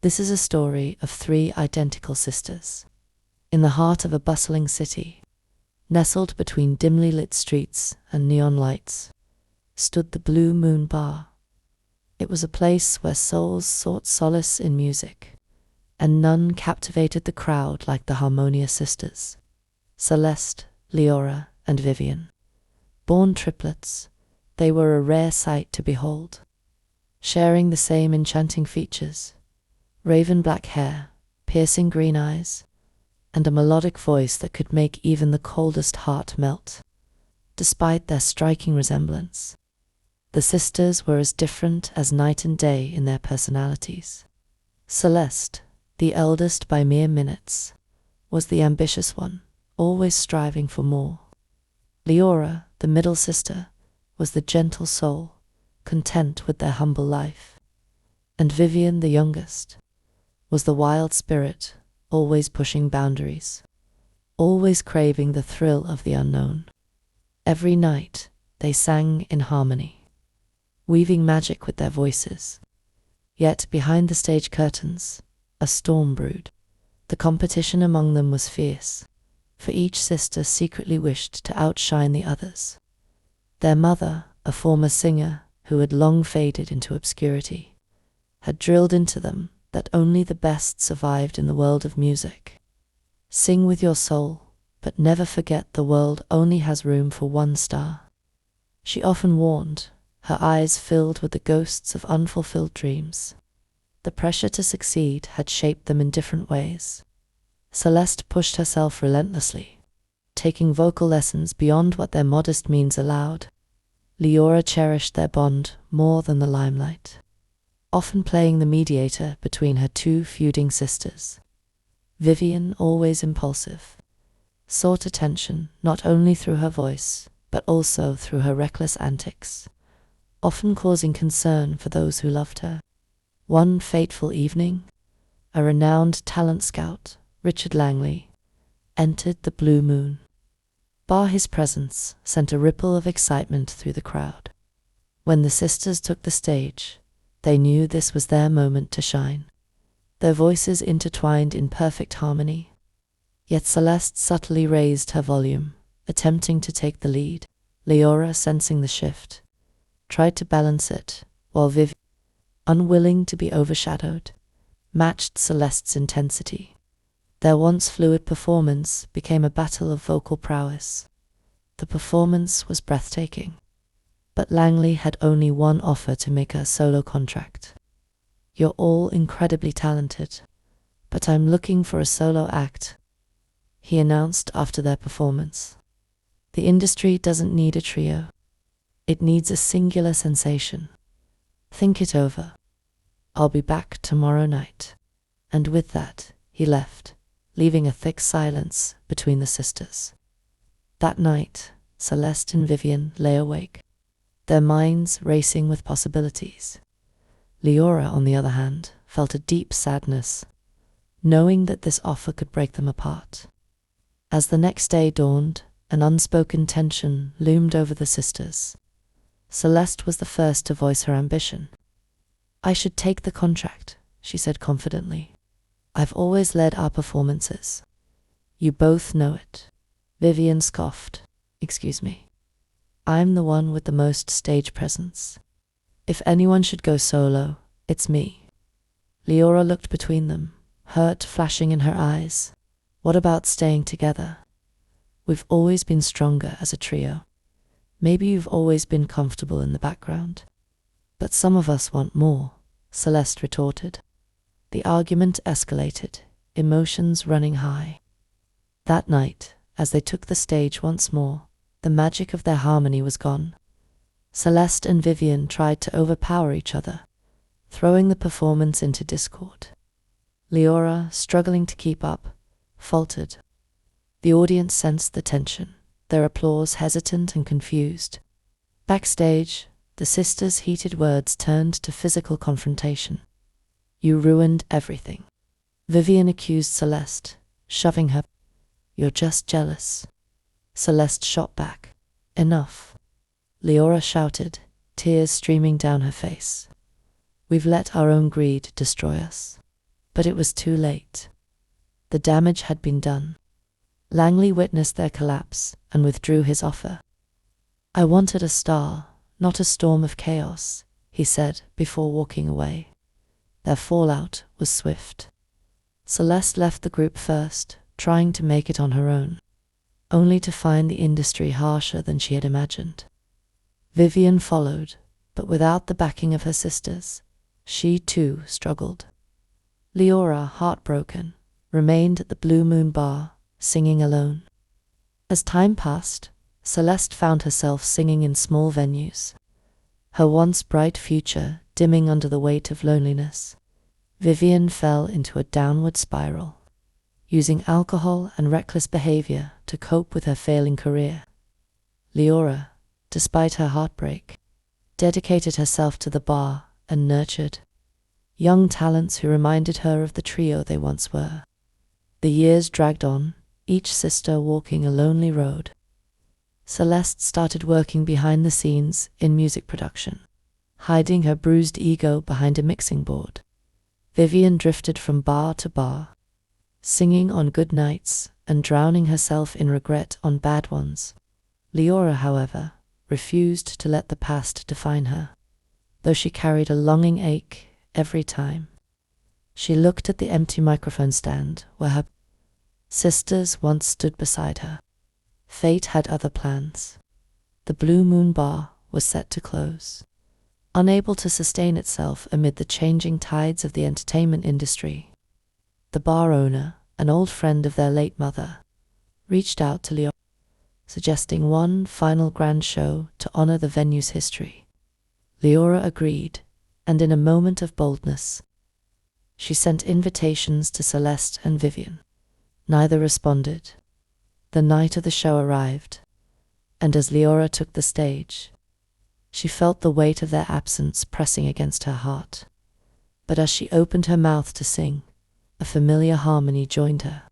This is a story of three identical sisters. In the heart of a bustling city, nestled between dimly lit streets and neon lights, stood the Blue Moon Bar. It was a place where souls sought solace in music, and none captivated the crowd like the Harmonia Sisters, Celeste, Leora, and Vivian. Born triplets, they were a rare sight to behold. Sharing the same enchanting features, raven black hair, piercing green eyes, and a melodic voice that could make even the coldest heart melt. Despite their striking resemblance, the sisters were as different as night and day in their personalities. Celeste, the eldest by mere minutes, was the ambitious one, always striving for more. Leora, the middle sister, was the gentle soul, content with their humble life. And Vivian, the youngest, was the wild spirit, always pushing boundaries, always craving the thrill of the unknown. Every night they sang in harmony, weaving magic with their voices. Yet behind the stage curtains, a storm brewed. The competition among them was fierce, for each sister secretly wished to outshine the others. Their mother, a former singer who had long faded into obscurity, had drilled into them that only the best survived in the world of music. Sing with your soul, but never forget the world only has room for one star. She often warned, her eyes filled with the ghosts of unfulfilled dreams. The pressure to succeed had shaped them in different ways. Celeste pushed herself relentlessly, taking vocal lessons beyond what their modest means allowed. Leora cherished their bond more than the limelight, often playing the mediator between her two feuding sisters. Vivian, always impulsive, sought attention not only through her voice, but also through her reckless antics, often causing concern for those who loved her. One fateful evening, a renowned talent scout, Richard Langley, entered the Blue Moon Bar. His presence sent a ripple of excitement through the crowd. When the sisters took the stage, they knew this was their moment to shine. Their voices intertwined in perfect harmony. Yet Celeste subtly raised her volume, attempting to take the lead. Leora, sensing the shift, tried to balance it, while Vivian, unwilling to be overshadowed, matched Celeste's intensity. Their once fluid performance became a battle of vocal prowess. The performance was breathtaking, but Langley had only one offer to make her solo contract. "You're all incredibly talented, but I'm looking for a solo act," he announced after their performance. "The industry doesn't need a trio. It needs a singular sensation. Think it over. I'll be back tomorrow night." And with that, he left, leaving a thick silence between the sisters. That night, Celeste and Vivian lay awake, their minds racing with possibilities. Leora, on the other hand, felt a deep sadness, knowing that this offer could break them apart. As the next day dawned, an unspoken tension loomed over the sisters. Celeste was the first to voice her ambition. "I should take the contract," she said confidently. "I've always led our performances. You both know it." Vivian scoffed. "Excuse me. I'm the one with the most stage presence. If anyone should go solo, it's me." Leora looked between them, hurt flashing in her eyes. "What about staying together? We've always been stronger as a trio. Maybe you've always been comfortable in the background. But some of us want more," Celeste retorted. The argument escalated, emotions running high. That night, as they took the stage once more, the magic of their harmony was gone. Celeste and Vivian tried to overpower each other, throwing the performance into discord. Leora, struggling to keep up, faltered. The audience sensed the tension, their applause hesitant and confused. Backstage, the sisters' heated words turned to physical confrontation. "You ruined everything," Vivian accused Celeste, shoving her. "You're just jealous." Celeste shot back. "Enough." Leora shouted, tears streaming down her face. "We've let our own greed destroy us. But it was too late. The damage had been done. Langley witnessed their collapse and withdrew his offer. "I wanted a star, not a storm of chaos," he said before walking away. Their fallout was swift. Celeste left the group first, trying to make it on her own, only to find the industry harsher than she had imagined. Vivian followed, but without the backing of her sisters. She too struggled. Leora, heartbroken, remained at the Blue Moon Bar, singing alone. As time passed, Celeste found herself singing in small venues, her once bright future dimming under the weight of loneliness. Vivian fell into a downward spiral, using alcohol and reckless behavior to cope with her failing career. Leora, despite her heartbreak, dedicated herself to the bar and nurtured young talents who reminded her of the trio they once were. The years dragged on, each sister walking a lonely road. Celeste started working behind the scenes in music production, hiding her bruised ego behind a mixing board. Vivian drifted from bar to bar, singing on good nights and drowning herself in regret on bad ones. Leora, however, refused to let the past define her, though she carried a longing ache every time she looked at the empty microphone stand where her sisters once stood beside her. Fate had other plans. The Blue Moon Bar was set to close. Unable to sustain itself amid the changing tides of the entertainment industry, the bar owner, an old friend of their late mother, reached out to Leora, suggesting one final grand show to honor the venue's history. Leora agreed, and in a moment of boldness, she sent invitations to Celeste and Vivian. Neither responded. The night of the show arrived, and as Leora took the stage, she felt the weight of their absence pressing against her heart. But as she opened her mouth to sing, a familiar harmony joined her.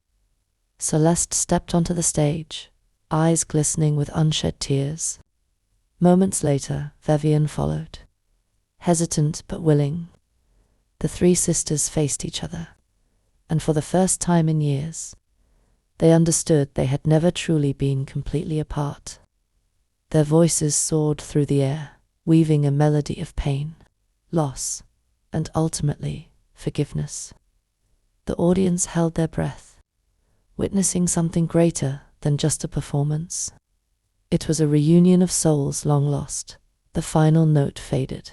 Celeste stepped onto the stage, eyes glistening with unshed tears. Moments later, Vivian followed. Hesitant but willing, the three sisters faced each other, and for the first time in years, they understood they had never truly been completely apart. Their voices soared through the air, weaving a melody of pain, loss, and ultimately forgiveness. The audience held their breath, witnessing something greater than just a performance. It was a reunion of souls long lost. The final note faded.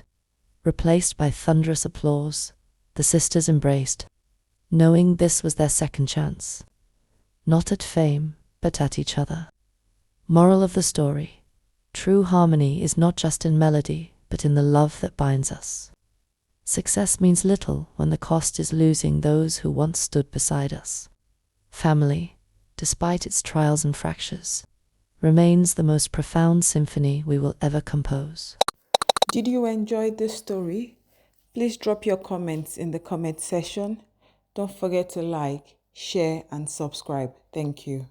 Replaced by thunderous applause, the sisters embraced, knowing this was their second chance. Not at fame, but at each other. Moral of the story: true harmony is not just in melody, but in the love that binds us. Success means little when the cost is losing those who once stood beside us. Family, despite its trials and fractures, remains the most profound symphony we will ever compose. Did you enjoy this story? Please drop your comments in the comment section. Don't forget to like, share, and subscribe. Thank you.